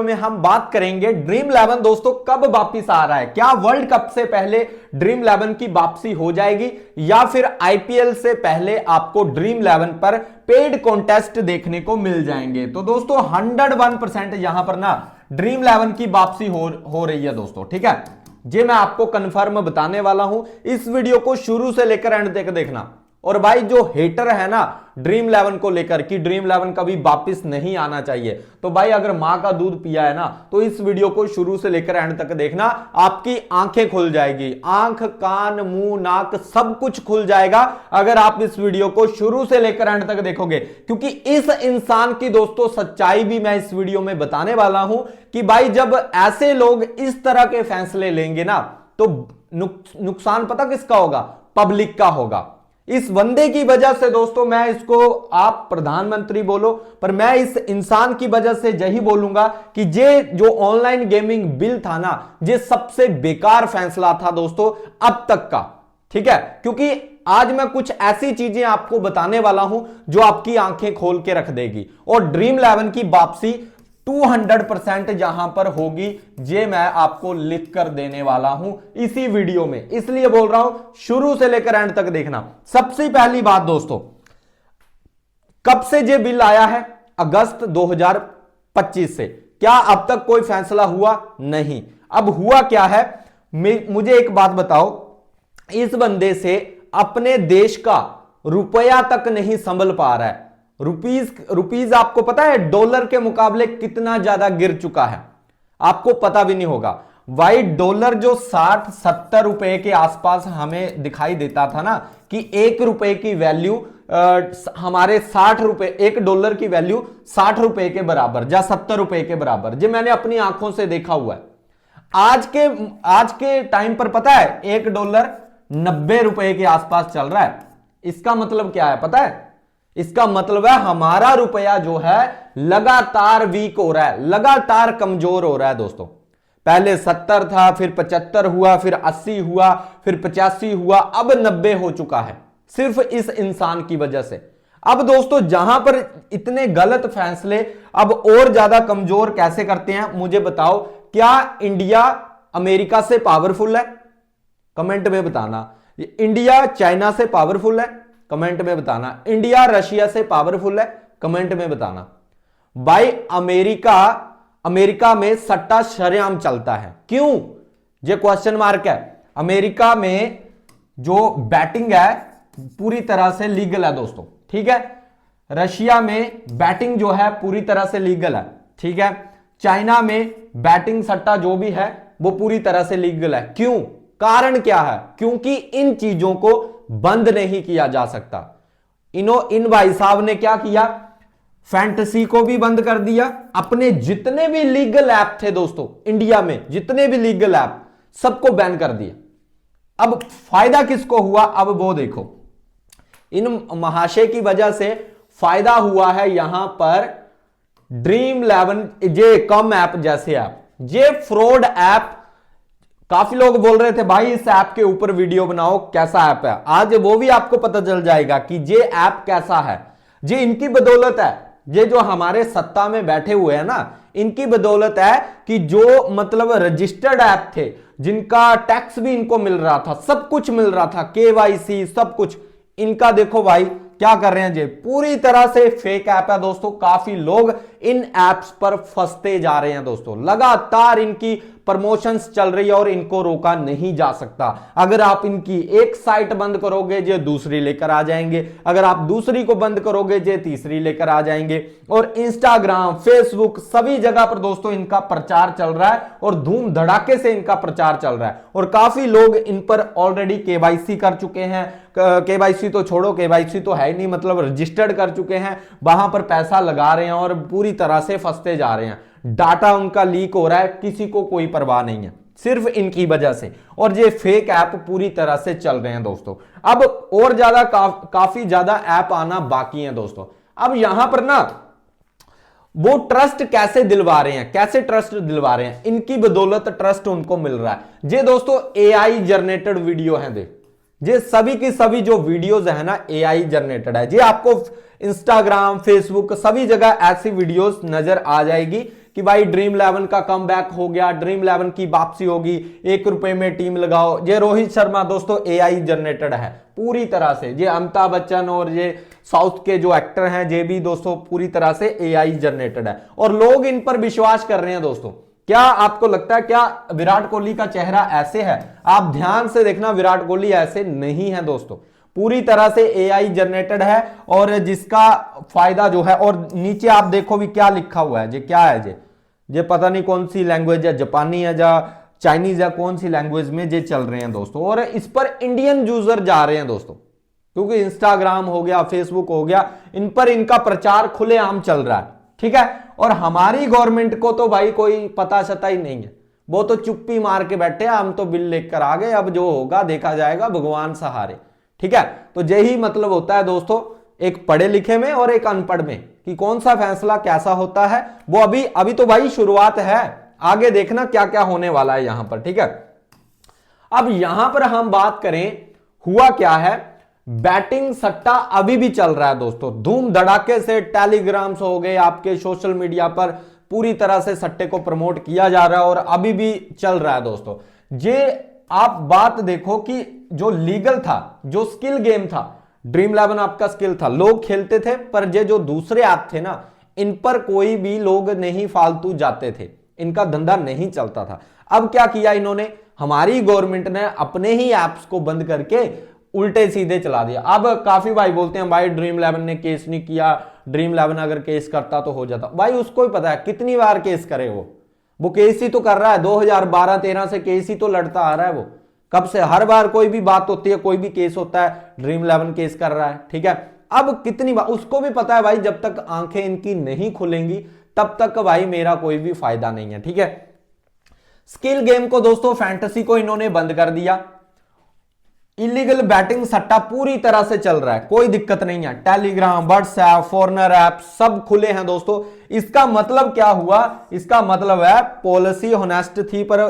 में हम बात करेंगे ड्रीम 11 दोस्तों कब वापिस आ रहा है। क्या वर्ल्ड कप से पहले ड्रीम 11 की वापसी हो जाएगी या फिर आईपीएल से पहले आपको ड्रीम 11 पर पेड कॉन्टेस्ट देखने को मिल जाएंगे। तो दोस्तों 101% यहां पर ना ड्रीम 11 की वापसी हो रही है दोस्तों, ठीक है। ये मैं आपको कंफर्म बताने वाला हूं, इस वीडियो को शुरू से लेकर एंड तक देखना। और भाई जो हेटर है ना ड्रीम 11 को लेकर कि ड्रीम 11 कभी वापस नहीं आना चाहिए, तो भाई अगर मां का दूध पिया है ना तो इस वीडियो को शुरू से लेकर एंड तक देखना, आपकी आंखें खुल जाएगी, आंख कान मुंह नाक सब कुछ खुल जाएगा अगर आप इस वीडियो को शुरू से लेकर एंड तक देखोगे। क्योंकि इस इंसान की दोस्तों सच्चाई भी मैं इस वीडियो में बताने वाला हूं कि भाई जब ऐसे लोग इस तरह के फैसले लेंगे ना तो नुकसान पता किसका होगा? पब्लिक का होगा। इस बंदे की वजह से दोस्तों, मैं इसको आप प्रधानमंत्री बोलो पर मैं इस इंसान की वजह से यही बोलूंगा कि ये जो ऑनलाइन गेमिंग बिल था ना, ये सबसे बेकार फैसला था दोस्तों अब तक का, ठीक है। क्योंकि आज मैं कुछ ऐसी चीजें आपको बताने वाला हूं जो आपकी आंखें खोल के रख देगी और ड्रीम 11 की वापसी 200% यहां पर होगी, ये मैं आपको लिख कर देने वाला हूं इसी वीडियो में, इसलिए बोल रहा हूं शुरू से लेकर एंड तक देखना। सबसे पहली बात दोस्तों, कब से ये बिल आया है? अगस्त 2025 से। क्या अब तक कोई फैसला हुआ? नहीं। अब हुआ क्या है, मुझे एक बात बताओ, इस बंदे से अपने देश का रुपया तक नहीं संभल पा रहा है। रुपीज आपको पता है डॉलर के मुकाबले कितना ज्यादा गिर चुका है? आपको पता भी नहीं होगा। भाई डॉलर जो 60-70 रुपए के आसपास हमें दिखाई देता था ना कि 1 रुपए की वैल्यू हमारे 60 रुपए, 1 डॉलर की वैल्यू 60 रुपए के बराबर या 70 रुपए के बराबर, जो मैंने अपनी आंखों से देखा हुआ है। आज के टाइम पर पता है 1 डॉलर 90 रुपए के आसपास चल रहा है। इसका मतलब क्या है पता है? इसका मतलब है हमारा रुपया जो है लगातार वीक हो रहा है, लगातार कमजोर हो रहा है दोस्तों। पहले 70 था, फिर 75 हुआ, फिर 80 हुआ, फिर 85 हुआ, अब 90 हो चुका है, सिर्फ इस इंसान की वजह से। अब दोस्तों जहां पर इतने गलत फैसले अब और ज्यादा कमजोर कैसे करते हैं मुझे बताओ। क्या इंडिया अमेरिका से पावरफुल है? कमेंट में बताना। इंडिया चाइना से पावरफुल है? कमेंट में बताना। इंडिया रशिया से पावरफुल है? कमेंट में बताना। भाई अमेरिका में सट्टा शरेआम चलता है। क्यों? ये क्वेश्चन मार्क है। अमेरिका में जो बैटिंग है पूरी तरह से लीगल है दोस्तों, ठीक है। रशिया में बैटिंग जो है पूरी तरह से लीगल है, ठीक है। चाइना में बैटिंग सट्टा जो भी है वो पूरी तरह से लीगल है। क्यों? कारण क्या है? क्योंकि इन चीजों को बंद नहीं किया जा सकता। इन भाई साहब ने क्या किया? फैंटेसी को भी बंद कर दिया। अपने जितने भी लीगल ऐप थे दोस्तों इंडिया में, जितने भी लीगल ऐप सबको बैन कर दिया। अब फायदा किसको हुआ? अब वो देखो, इन महाशय की वजह से फायदा हुआ है यहां पर ड्रीम 11, ये कम ऐप जैसे ऐप, ये फ्रॉड ऐप। काफी लोग बोल रहे थे भाई इस ऐप के ऊपर वीडियो बनाओ, कैसा ऐप है। आज वो भी आपको पता चल जाएगा कि ये ऐप कैसा है। ये इनकी बदौलत है, ये जो हमारे सत्ता में बैठे हुए हैं ना, इनकी बदौलत है कि जो मतलब रजिस्टर्ड ऐप थे, जिनका टैक्स भी इनको मिल रहा था, सब कुछ मिल रहा था, केवाईसी सब कुछ, इनका देखो भाई क्या कर रहे हैं। ये पूरी तरह से फेक ऐप है दोस्तों। काफी लोग इन एप्स पर फंसते जा रहे हैं दोस्तों। लगातार इनकी प्रमोशंस चल रही है और इनको रोका नहीं जा सकता। अगर आप इनकी एक साइट बंद करोगे ये दूसरी लेकर आ जाएंगे, अगर आप दूसरी को बंद करोगे ये तीसरी लेकर आ जाएंगे। और इंस्टाग्राम, फेसबुक सभी जगह पर दोस्तों इनका प्रचार चल रहा है और धूम धड़ाके से इनका प्रचार चल रहा है। और काफी लोग इन पर ऑलरेडी केवाईसी कर चुके हैं। केवाईसी तो छोड़ो, केवाईसी तो है नहीं, मतलब रजिस्टर्ड कर चुके हैं, वहां पर पैसा लगा रहे हैं और पूरी तरह से फंसते जा रहे हैं। डाटा उनका लीक हो रहा है, किसी को कोई परवाह नहीं है, सिर्फ इनकी वजह से। और ये फेक ऐप पूरी तरह से चल रहे हैं दोस्तों। अब और ज्यादा काफी ज्यादा ऐप आना बाकी है दोस्तों। अब यहां पर ना वो ट्रस्ट कैसे दिलवा रहे हैं, कैसे ट्रस्ट दिलवा रहे हैं? इनकी बदौलत ट्रस्ट उनको मिल रहा है। ये दोस्तों एआई जनरेटेड वीडियो है, देख ये सभी की सभी जो वीडियोज है ना एआई जनरेटेड है। ये आपको इंस्टाग्राम, फेसबुक सभी जगह ऐसी वीडियोस नजर आ जाएगी कि भाई ड्रीम 11 का कमबैक हो गया, ड्रीम 11 की वापसी होगी, 1 रुपए में टीम लगाओ। ये रोहित शर्मा दोस्तों एआई जनरेटेड है पूरी तरह से। ये अमिताभ बच्चन और ये साउथ के जो एक्टर हैं ये भी दोस्तों पूरी तरह से एआई जनरेटेड है, और लोग इन पर विश्वास कर रहे हैं दोस्तों। क्या आपको लगता है क्या विराट कोहली का चेहरा ऐसे है? आप ध्यान से देखना, विराट कोहली ऐसे नहीं है दोस्तों, पूरी तरह से एआई जनरेटेड है, और जिसका फायदा जो है। और नीचे आप देखो भी क्या लिखा हुआ है, ये क्या है, ये पता नहीं कौन सी लैंग्वेज है, जापानी है या चाइनीज है, कौन सी लैंग्वेज में ये चल रहे हैं दोस्तों। और इस पर इंडियन यूजर जा रहे हैं दोस्तों, क्योंकि इंस्टाग्राम हो गया, फेसबुक हो गया, इन पर इनका प्रचार खुलेआम चल रहा है, ठीक है। और हमारी गवर्नमेंट को तो भाई कोई पता शता ही नहीं है, वो तो चुप्पी मार के बैठे, हम तो बिल लेकर आ गए, अब जो होगा देखा जाएगा, भगवान सहारे, ठीक है। तो यही मतलब होता है दोस्तों एक पढ़े लिखे में और एक अनपढ़ में, कि कौन सा फैसला कैसा होता है। वो अभी तो भाई शुरुआत है, आगे देखना क्या क्या होने वाला है यहां पर, ठीक है। अब यहां पर हम बात करें हुआ क्या है, बैटिंग सट्टा अभी भी चल रहा है दोस्तों, धूम धड़ाके से टेलीग्राम्स हो गए, आपके सोशल मीडिया पर पूरी तरह से सट्टे को प्रमोट किया जा रहा है और अभी भी चल रहा है दोस्तों। ये आप बात देखो कि जो लीगल था, जो स्किल गेम था, ड्रीम 11 आपका स्किल था, लोग खेलते थे, पर ये जो दूसरे ऐप थे ना, इन पर कोई भी लोग नहीं फालतू जाते थे, इनका धंधा नहीं चलता था। अब क्या किया इन्होंने, हमारी गवर्नमेंट ने अपने ही ऐप्स को बंद करके उल्टे सीधे चला दिया। अब काफी भाई बोलते हैं भाई ड्रीम 11 ने केस नहीं किया, ड्रीम 11 अगर केस करता तो हो जाता। भाई उसको ही पता है कितनी बार केस करे, वो केस ही तो कर रहा है, 2012-13 से केस ही तो लड़ता आ रहा है वो, कब से, हर बार कोई भी बात होती है, कोई भी केस होता है, ड्रीम 11 केस कर रहा है, ठीक है। अब कितनी बार उसको भी पता है भाई, जब तक आंखें इनकी नहीं खुलेंगी तब तक भाई मेरा कोई भी फायदा नहीं है, ठीक है। स्किल गेम को दोस्तों, फैंटेसी को इन्होंने बंद कर दिया, इलीगल बैटिंग सट्टा पूरी तरह से चल रहा है, कोई दिक्कत नहीं है, टेलीग्राम, व्हाट्सएप, फॉरनर ऐप सब खुले हैं दोस्तों। इसका मतलब क्या हुआ, इसका मतलब है पॉलिसी होनेस्ट थी पर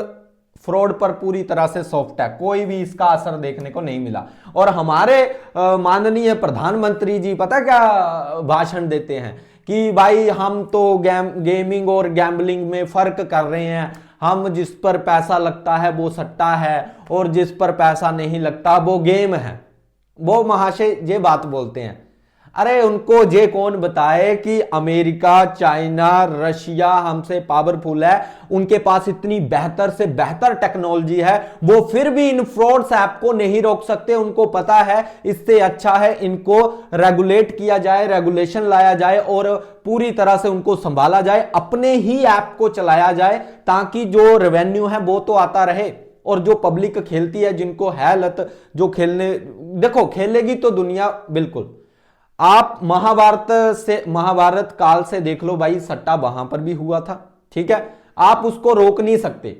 फ्रॉड पर पूरी तरह से सॉफ्ट है, कोई भी इसका असर देखने को नहीं मिला। और हमारे माननीय प्रधानमंत्री जी पता क्या भाषण देते हैं कि भाई हम तो गेमिंग और गैम्बलिंग में फर्क कर रहे हैं, हम जिस पर पैसा लगता है वो सट्टा है और जिस पर पैसा नहीं लगता वो गेम है। वो महाशय ये बात बोलते हैं, अरे उनको ये कौन बताए कि अमेरिका, चाइना, रशिया हमसे पावरफुल है, उनके पास इतनी बेहतर से बेहतर टेक्नोलॉजी है, वो फिर भी इन फ्रॉड्स ऐप को नहीं रोक सकते। उनको पता है इससे अच्छा है इनको रेगुलेट किया जाए, रेगुलेशन लाया जाए और पूरी तरह से उनको संभाला जाए, अपने ही ऐप को चलाया जाए, ताकि जो रेवेन्यू है वो तो आता रहे, और जो पब्लिक खेलती है, जिनको है लत, जो खेलने, देखो खेलेगी तो दुनिया, बिल्कुल आप महाभारत काल से देख लो भाई, सट्टा वहां पर भी हुआ था, ठीक है। आप उसको रोक नहीं सकते,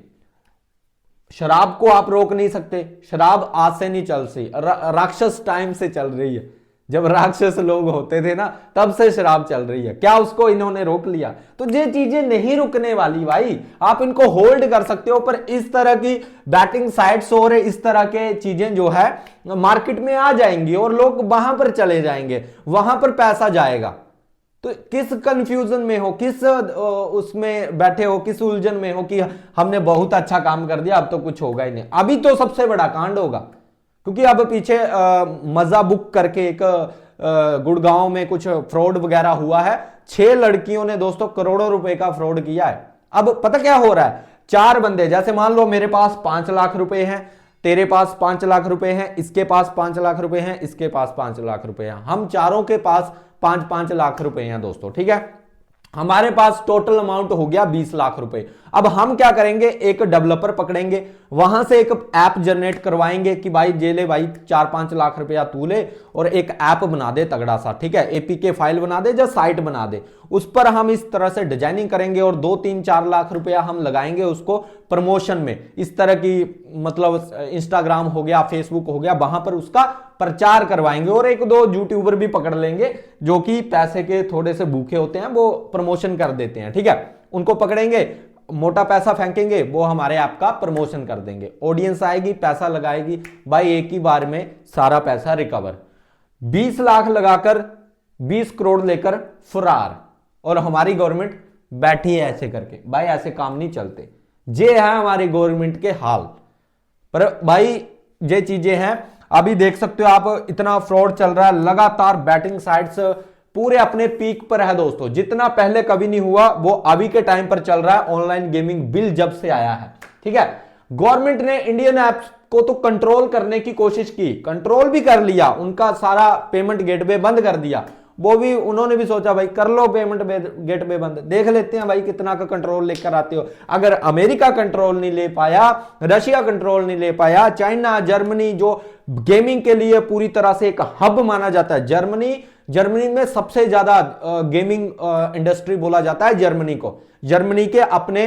शराब को आप रोक नहीं सकते, शराब आज से नहीं चल सी, राक्षस टाइम से चल रही है, जब राक्षस लोग होते थे ना तब से शराब चल रही है, क्या उसको इन्होंने रोक लिया? तो ये चीजें नहीं रुकने वाली भाई, आप इनको होल्ड कर सकते हो, पर इस तरह की बैटिंग साइट्स और इस तरह के चीजें जो है मार्केट में आ जाएंगी और लोग वहां पर चले जाएंगे, वहां पर पैसा जाएगा। तो किस कंफ्यूजन में हो, किस उसमें बैठे हो, किस उलझन में हो कि हमने बहुत अच्छा काम कर दिया, अब तो कुछ होगा ही नहीं। अभी तो सबसे बड़ा कांड होगा, क्योंकि अब पीछे मजा बुक करके एक गुड़गांव में कुछ फ्रॉड वगैरह हुआ है, 6 लड़कियों ने दोस्तों करोड़ों रुपए का फ्रॉड किया है। अब पता क्या हो रहा है, 4 बंदे, जैसे मान लो मेरे पास 5 लाख रुपए हैं, तेरे पास 5 लाख रुपए हैं, इसके पास 5 लाख रुपए हैं, इसके पास 5 लाख रुपए हैं, हम चारों के पास 5-5 लाख रुपए हैं दोस्तों, ठीक है। हमारे पास टोटल अमाउंट हो गया 20 लाख रुपए। अब हम क्या करेंगे, एक डेवलपर पकड़ेंगे, वहां से एक ऐप जनरेट करवाएंगे कि भाई जे ले भाई 4-5 लाख रुपया तू ले और एक ऐप बना दे तगड़ा सा, ठीक है, एपीके फाइल बना दे या साइट बना दे, उस पर हम इस तरह से डिजाइनिंग करेंगे और 2-3-4 लाख रुपया हम लगाएंगे उसको प्रमोशन में, इस तरह की मतलब इंस्टाग्राम हो गया, फेसबुक हो गया, वहां पर उसका प्रचार करवाएंगे और 1-2 यूट्यूबर भी पकड़ लेंगे जो कि पैसे के थोड़े से भूखे होते हैं, वो प्रमोशन कर देते हैं, ठीक है, उनको पकड़ेंगे, मोटा पैसा फेंकेंगे, वो हमारे ऐप का प्रमोशन कर देंगे, ऑडियंस आएगी, पैसा लगाएगी, भाई एक ही बार में सारा पैसा रिकवर। 20 लाख लगाकर 20 करोड़ लेकर फरार, और हमारी गवर्नमेंट बैठी है ऐसे करके। भाई ऐसे काम नहीं चलते, ये है हमारी गवर्नमेंट के हाल। पर भाई ये चीजें हैं, अभी देख सकते हो आप, इतना फ्रॉड चल रहा है लगातार। बैटिंग साइट्स पूरे अपने पीक पर है दोस्तों, जितना पहले कभी नहीं हुआ वो अभी के टाइम पर चल रहा है। ऑनलाइन गेमिंग बिल जब से आया है, ठीक है, गवर्नमेंट ने इंडियन ऐप्स को तो कंट्रोल करने की कोशिश की, कंट्रोल भी कर लिया, उनका सारा पेमेंट गेटवे बंद कर दिया। वो भी उन्होंने भी सोचा भाई कर लो पेमेंट गेटवे बंद, देख लेते हैं भाई कितना का कंट्रोल लेकर आते हो। अगर अमेरिका कंट्रोल नहीं ले पाया, रशिया कंट्रोल नहीं ले पाया, चाइना, जर्मनी जो गेमिंग के लिए पूरी तरह से एक हब माना जाता है, जर्मनी में सबसे ज्यादा गेमिंग इंडस्ट्री बोला जाता है जर्मनी को। जर्मनी के अपने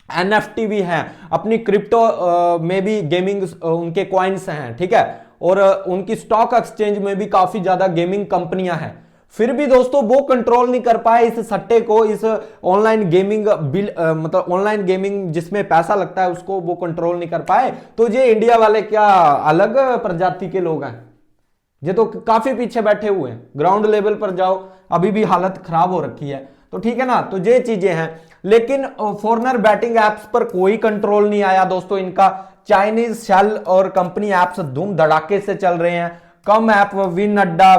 एनएफटी भी हैं, अपनी क्रिप्टो में भी गेमिंग उनके कॉइन्स हैं, ठीक है, और उनकी स्टॉक एक्सचेंज में भी काफी ज्यादा गेमिंग कंपनियां हैं। फिर भी दोस्तों वो कंट्रोल नहीं कर पाए इस सट्टे को, इस ऑनलाइन गेमिंग बिल मतलब ऑनलाइन गेमिंग जिसमें पैसा लगता है उसको वो कंट्रोल नहीं कर पाए। तो ये इंडिया वाले क्या अलग प्रजाति के लोग हैं, ये तो काफी पीछे बैठे हुए हैं। ग्राउंड लेवल पर जाओ, अभी भी हालत खराब हो रखी है। तो ठीक है ना, तो ये चीजें हैं। लेकिन फॉरेनर बैटिंग एप्स पर कोई कंट्रोल नहीं आया दोस्तों इनका। चाइनीज शेल और कंपनी एप्स धूम धड़ाके से चल रहे हैं। कम ऐप, विन अड्डा,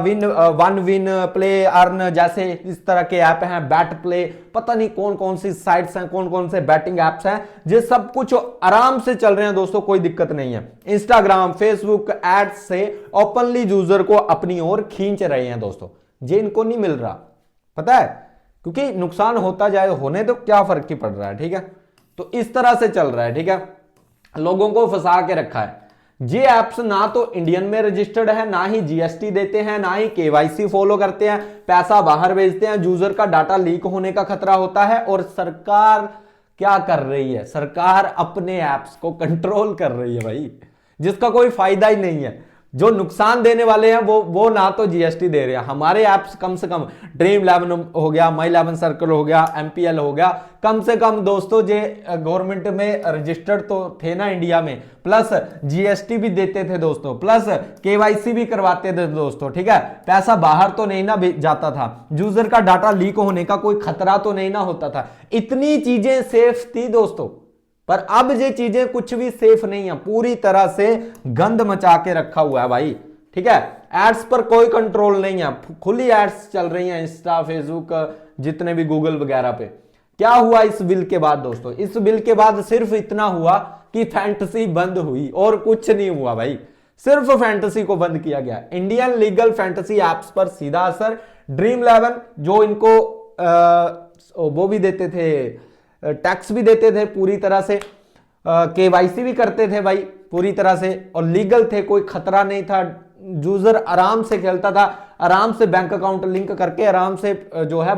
वन विन, प्ले अर्न जैसे इस तरह के ऐप हैं, बैट प्ले, पता नहीं कौन कौन सी साइट्स हैं, कौन कौन से बैटिंग एप्स हैं, ये सब कुछ आराम से चल रहे हैं दोस्तों, कोई दिक्कत नहीं है। इंस्टाग्राम, फेसबुक एड्स से ओपनली यूजर को अपनी ओर खींच रहे हैं दोस्तों, ये इनको नहीं मिल रहा, पता है, क्योंकि नुकसान होता जाए, होने तो क्या फर्क ही पड़ रहा है, ठीक है। तो इस तरह से चल रहा है, ठीक है, लोगों को फंसा के रखा है। ये ऐप्स ना तो इंडियन में रजिस्टर्ड है, ना ही जीएसटी देते हैं, ना ही केवाईसी फॉलो करते हैं, पैसा बाहर भेजते हैं, यूजर का डाटा लीक होने का खतरा होता है। और सरकार क्या कर रही है, सरकार अपने ऐप्स को कंट्रोल कर रही है भाई, जिसका कोई फायदा ही नहीं है। जो नुकसान देने वाले हैं वो ना तो जीएसटी दे रहे हैं। हमारे ऐप्स कम से कम ड्रीम 11 हो गया, माई 11 सर्कल हो गया, एमपीएल हो गया, कम से कम दोस्तों जे गवर्नमेंट में रजिस्टर्ड तो थे ना इंडिया में, प्लस जीएसटी भी देते थे दोस्तों, प्लस केवाईसी भी करवाते थे दोस्तों, ठीक है, पैसा बाहर तो नहीं ना जाता था, यूजर का डाटा लीक होने का कोई खतरा तो नहीं ना होता था, इतनी चीजें सेफ थी दोस्तों। पर अब ये चीजें कुछ भी सेफ नहीं है, पूरी तरह से गंद मचा के रखा हुआ है भाई, ठीक है। एड्स पर कोई कंट्रोल नहीं है, खुली एड्स चल रही हैं, इंस्टा, फेसबुक, जितने भी गूगल वगैरह पे। क्या हुआ इस बिल के बाद दोस्तों, इस बिल के बाद सिर्फ इतना हुआ कि फैंटेसी बंद हुई और कुछ नहीं हुआ भाई, सिर्फ फैंटेसी को बंद किया गया। इंडियन लीगल फैंटेसी एप्स पर सीधा असर। ड्रीम 11 जो इनको वो भी देते थे, टैक्स भी देते थे पूरी तरह से, केवाईसी भी करते थे भाई पूरी तरह से, और लीगल थे, कोई खतरा नहीं था, यूजर आराम से खेलता था, आराम से बैंक अकाउंट लिंक करके आराम से जो है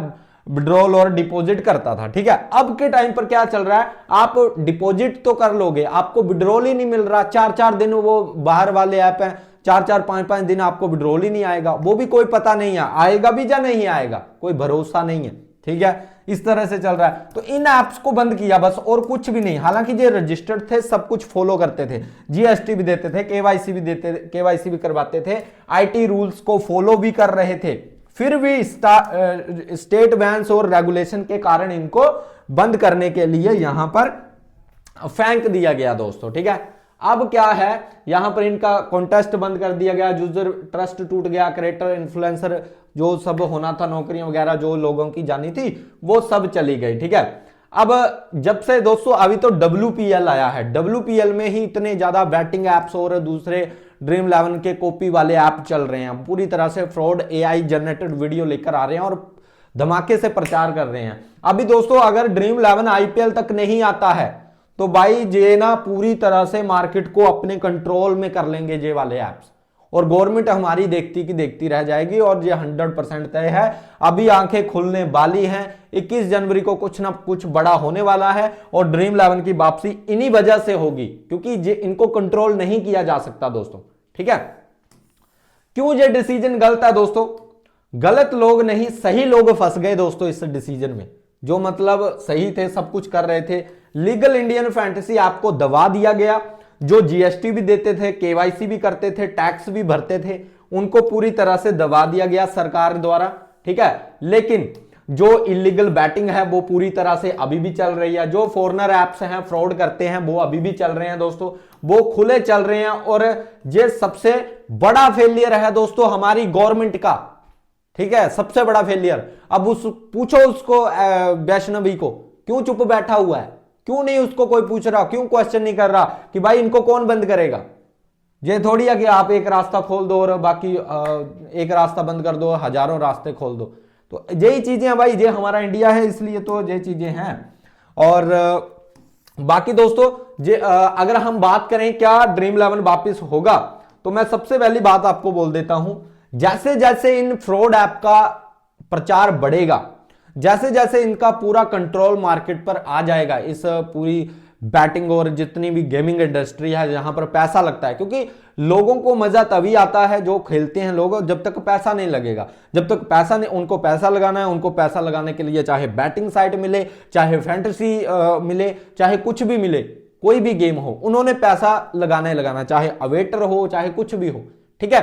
विड्रॉल और डिपॉजिट करता था, ठीक है। अब के टाइम पर क्या चल रहा है, आप डिपॉजिट तो कर लोगे, आपको विड्रॉल ही नहीं मिल रहा। 4-4 दिन वो बाहर वाले ऐप हैं, 4-4, 5-5 दिन आपको विड्रॉल ही नहीं आएगा, वो भी कोई पता नहीं है आएगा भी या नहीं आएगा, कोई भरोसा नहीं है, ठीक है। इस तरह से चल रहा है। तो इन ऐप्स को बंद किया बस, और कुछ भी नहीं। हालांकि ये रजिस्टर्ड थे, सब कुछ फॉलो करते थे, जीएसटी भी देते थे, केवाईसी भी देते थे, केवाईसी भी करवाते थे, आईटी रूल्स को फॉलो भी कर रहे थे, फिर भी स्टेट बैंस और रेगुलेशन के कारण इनको बंद करने के लिए यहां पर फेंक दिया गया दोस्तों, ठीक है। अब क्या है, यहां पर इनका कॉन्टेस्ट बंद कर दिया गया, यूजर ट्रस्ट टूट गया, क्रिएटर, इन्फ्लुएंसर जो सब होना था, नौकरियां वगैरह जो लोगों की जानी थी वो सब चली गई, ठीक है। अब जब से दोस्तों अभी तो WPL आया है, WPL में ही इतने ज्यादा बैटिंग एप्स और दूसरे ड्रीम 11 के कॉपी वाले ऐप चल रहे हैं, पूरी तरह से फ्रॉड AI जनरेटेड वीडियो लेकर आ रहे हैं और धमाके से प्रचार कर रहे हैं। अभी दोस्तों अगर ड्रीम 11 IPL तक नहीं आता है तो भाई ये ना पूरी तरह से मार्केट को अपने कंट्रोल में कर लेंगे ये वाले ऐप्स, और गवर्नमेंट हमारी देखती की देखती रह जाएगी, और ये 100% तय है। अभी आंखें खुलने वाली हैं, 21 जनवरी को कुछ ना कुछ बड़ा होने वाला है, और ड्रीम 11 की वापसी इन्हीं वजह से होगी, क्योंकि ये इनको कंट्रोल नहीं किया जा सकता दोस्तों, ठीक है। क्यों ये डिसीजन गलत है दोस्तों, गलत लोग नहीं, सही लोग फंस गए दोस्तों इस डिसीजन में, जो मतलब सही थे, सब कुछ कर रहे थे। लीगल इंडियन फैंटेसी आपको दबा दिया गया, जो जीएसटी भी देते थे, केवाईसी भी करते थे, टैक्स भी भरते थे, उनको पूरी तरह से दबा दिया गया सरकार द्वारा, ठीक है। लेकिन जो इलीगल बैटिंग है वो पूरी तरह से अभी भी चल रही है, जो फॉरेनर एप्स हैं फ्रॉड करते हैं वो अभी भी चल रहे हैं दोस्तों, वो खुले चल रहे हैं। और ये सबसे बड़ा फेलियर है दोस्तों हमारी गवर्नमेंट का, ठीक है, सबसे बड़ा फेलियर। अब पूछो उसको वैष्णवी को क्यों चुप बैठा हुआ है, क्यों नहीं उसको कोई पूछ रहा, क्यों क्वेश्चन नहीं कर रहा कि भाई इनको कौन बंद करेगा। ये थोड़ी है कि आप एक रास्ता खोल दो और बाकी एक रास्ता बंद कर दो, हजारों रास्ते खोल दो। तो यही चीजें हैं भाई, ये हमारा इंडिया है इसलिए तो ये चीजें हैं। और बाकी दोस्तों अगर हम बात करें क्या ड्रीम 11 वापिस होगा, तो मैं सबसे पहली बात आपको बोल देता हूं, जैसे जैसे इन फ्रॉड ऐप का प्रचार बढ़ेगा, जैसे जैसे इनका पूरा कंट्रोल मार्केट पर आ जाएगा, इस पूरी बैटिंग और जितनी भी गेमिंग इंडस्ट्री है जहां पर पैसा लगता है, क्योंकि लोगों को मजा तभी आता है जो खेलते हैं लोग जब तक पैसा नहीं लगेगा। जब तक पैसा नहीं, उनको पैसा लगाना है, उनको पैसा लगाने के लिए चाहे बैटिंग साइट मिले, चाहे फैंटेसी मिले, चाहे कुछ भी मिले, कोई भी गेम हो, उन्होंने पैसा लगाना ही लगाना, चाहे अवेटर हो चाहे कुछ भी हो, ठीक है।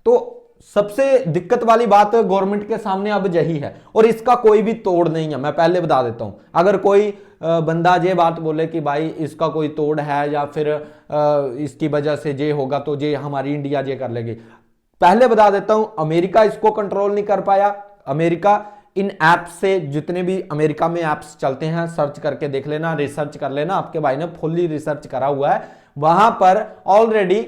तो सबसे दिक्कत वाली बात गवर्नमेंट के सामने अब यही है और इसका कोई भी तोड़ नहीं है, मैं पहले बता देता हूं। अगर कोई बंदा ये बात बोले कि भाई इसका कोई तोड़ है या फिर इसकी वजह से ये होगा तो ये हमारी इंडिया ये कर लेगी, पहले बता देता हूं अमेरिका इसको कंट्रोल नहीं कर पाया। अमेरिका इन ऐप्स से, जितने भी अमेरिका में ऐप्स चलते हैं, सर्च करके देख लेना, रिसर्च कर लेना, आपके भाई ने फुल्ली रिसर्च करा हुआ है, वहां पर ऑलरेडी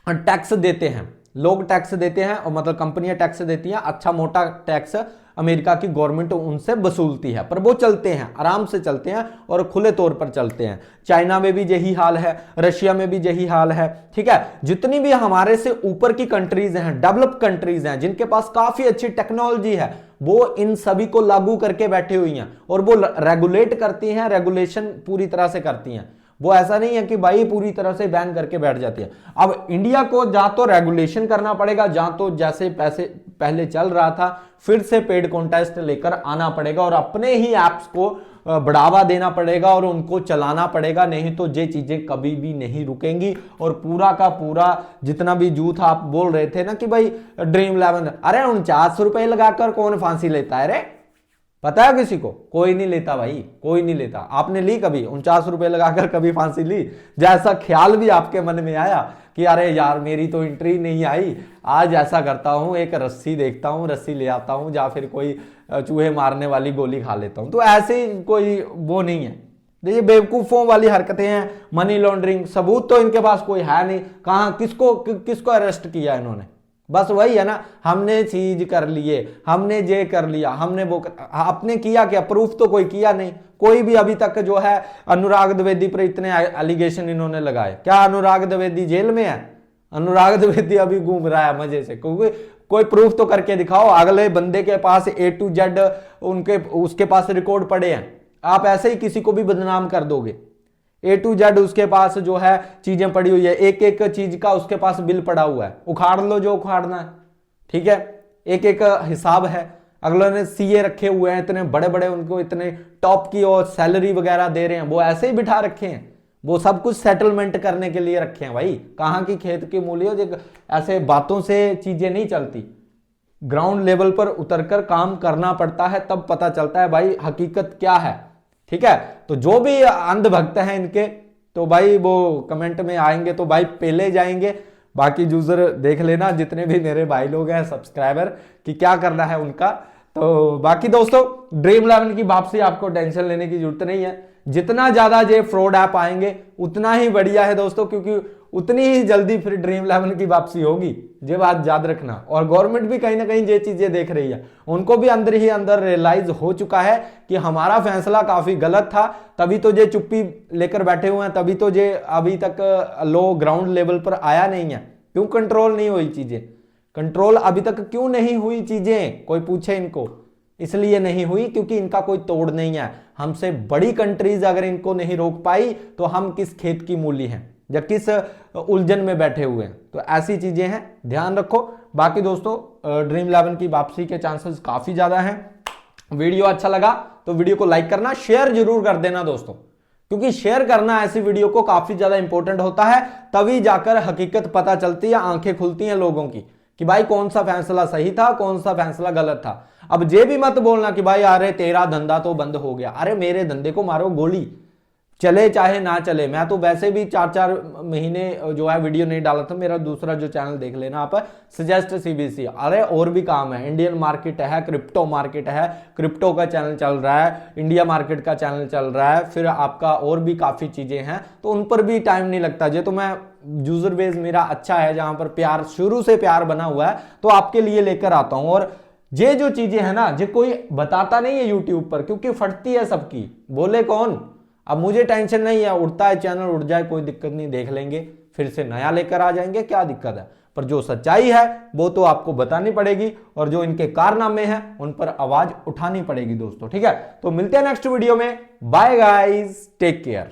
टैक्स देते हैं लोग, टैक्स देते हैं और मतलब कंपनियां टैक्स देती हैं, अच्छा मोटा टैक्स अमेरिका की गवर्नमेंट उनसे वसूलती है, पर वो चलते हैं, आराम से चलते हैं और खुले तौर पर चलते हैं। चाइना में भी यही हाल है, रशिया में भी यही हाल है, ठीक है। जितनी भी हमारे से ऊपर की कंट्रीज हैं, डेवलप कंट्रीज हैं, जिनके पास काफी अच्छी टेक्नोलॉजी है, वो इन सभी को लागू करके बैठी हुई हैं और वो रेगुलेट करती हैं, रेगुलेशन पूरी तरह से करती हैं। वो ऐसा नहीं है कि भाई पूरी तरह से बैन करके बैठ जाती है। अब इंडिया को जहां तो रेगुलेशन करना पड़ेगा, जहां तो जैसे पैसे पहले चल रहा था फिर से पेड कॉन्टेस्ट लेकर आना पड़ेगा और अपने ही ऐप्स को बढ़ावा देना पड़ेगा और उनको चलाना पड़ेगा, नहीं तो ये चीजें कभी भी नहीं रुकेंगी। और पूरा का पूरा जितना भी जूथ आप बोल रहे थे ना कि भाई ड्रीम 11, अरे 49 रुपए लगाकर कौन फांसी लेता है रे, पता है किसी को? कोई नहीं लेता भाई, कोई नहीं लेता। आपने ली कभी 49 रुपए लगाकर कभी फांसी ली? जैसा ख्याल भी आपके मन में आया कि अरे यार मेरी तो एंट्री नहीं आई, आज ऐसा करता हूं, एक रस्सी देखता हूं, रस्सी ले आता हूं, या फिर कोई चूहे मारने वाली गोली खा लेता हूं, तो ऐसे कोई वो नहीं है। ये बेवकूफों वाली हरकतें हैं, मनी लॉन्ड्रिंग, सबूत तो इनके पास कोई है नहीं। कहां किसको अरेस्ट किया इन्होंने? बस वही है ना, हमने चीज कर लिए, हमने ये कर लिया, हमने वो आपने किया क्या? प्रूफ तो कोई किया नहीं। कोई भी अभी तक जो है अनुराग द्विवेदी पर इतने एलिगेशन इन्होंने लगाए, क्या अनुराग द्विवेदी जेल में है? अनुराग द्विवेदी अभी घूम रहा है मजे से, क्योंकि कोई प्रूफ तो करके दिखाओ। अगले बंदे के पास A to Z उसके पास रिकॉर्ड पड़े हैं, आप ऐसे ही किसी को भी बदनाम कर दोगे। A to Z उसके पास जो है चीजें पड़ी हुई है, एक एक चीज का उसके पास बिल पड़ा हुआ है, उखाड़ लो जो उखाड़ना है, ठीक है। एक एक हिसाब है। अगले ने CA रखे हुए हैं, इतने बड़े बड़े, उनको इतने टॉप की और सैलरी वगैरह दे रहे हैं, वो ऐसे ही बिठा रखे हैं, वो सब कुछ सेटलमेंट करने के लिए रखे हैं भाई। कहाँ की खेत की मूली, ऐसे बातों से चीजें नहीं चलती। ग्राउंड लेवल पर उतरकर काम करना पड़ता है, तब पता चलता है भाई हकीकत क्या है, ठीक है। तो जो भी अंधभक्त हैं इनके, तो भाई वो कमेंट में आएंगे तो भाई पहले जाएंगे। बाकी यूजर देख लेना, जितने भी मेरे भाई लोग हैं सब्सक्राइबर, कि क्या करना है उनका। तो बाकी दोस्तों ड्रीम 11 की वापसी आपको टेंशन लेने की जरूरत नहीं है। जितना ज्यादा ये फ्रॉड ऐप आएंगे उतना ही बढ़िया है दोस्तों, क्योंकि उतनी ही जल्दी फिर ड्रीम 11 की वापसी होगी, ये बात याद रखना। और गवर्नमेंट भी कहीं ना कहीं ये चीजें देख रही है, उनको भी अंदर ही अंदर रियलाइज हो चुका है कि हमारा फैसला काफी गलत था, तभी तो ये चुप्पी लेकर बैठे हुए हैं, तभी तो ये अभी तक लो ग्राउंड लेवल पर आया नहीं है। क्यों कंट्रोल नहीं हुई चीजें? कंट्रोल अभी तक क्यों नहीं हुई चीजें, कोई पूछे इनको? इसलिए नहीं हुई क्योंकि इनका कोई तोड़ नहीं है। हमसे बड़ी कंट्रीज अगर इनको नहीं रोक पाई तो हम किस खेत की मूली हैं या किस उलझन में बैठे हुए हैं? तो ऐसी चीजें हैं, ध्यान रखो। बाकी दोस्तों ड्रीम 11 की वापसी के चांसेस काफी ज्यादा हैं। वीडियो अच्छा लगा तो वीडियो को लाइक करना, शेयर जरूर कर देना दोस्तों, क्योंकि शेयर करना ऐसी वीडियो को काफी ज्यादा इंपॉर्टेंट होता है, तभी जाकर हकीकत पता चलती है, आंखें खुलती हैं लोगों की कि भाई कौन सा फैसला सही था, कौन सा फैसला गलत था। अब ये भी मत बोलना कि भाई अरे तेरा धंधा तो बंद हो गया। अरे मेरे धंधे को मारो गोली, चले चाहे ना चले। मैं तो वैसे भी 4-4 महीने जो है वीडियो नहीं डाला था। मेरा दूसरा जो चैनल देख लेना आप, सजेस्ट सीबीसी। अरे और भी काम है, इंडियन मार्केट है, क्रिप्टो मार्केट है, क्रिप्टो का चैनल चल रहा है, इंडिया मार्केट का चैनल चल रहा है, फिर आपका और भी काफी चीजें हैं, तो उन पर भी टाइम नहीं लगता। ये तो मैं यूजर बेस मेरा अच्छा है, जहां पर प्यार शुरू से प्यार बना हुआ है, तो आपके लिए लेकर आता हूं। और ये जो चीजें है ना, ये कोई बताता नहीं है यूट्यूब पर, क्योंकि फटती है सबकी, बोले कौन। अब मुझे टेंशन नहीं है, उड़ता है चैनल उड़ जाए, कोई दिक्कत नहीं, देख लेंगे, फिर से नया लेकर आ जाएंगे, क्या दिक्कत है। पर जो सच्चाई है वो तो आपको बतानी पड़ेगी, और जो इनके कारनामे हैं उन पर आवाज उठानी पड़ेगी दोस्तों, ठीक है। तो मिलते हैं नेक्स्ट वीडियो में, बाय गाइस, टेक केयर।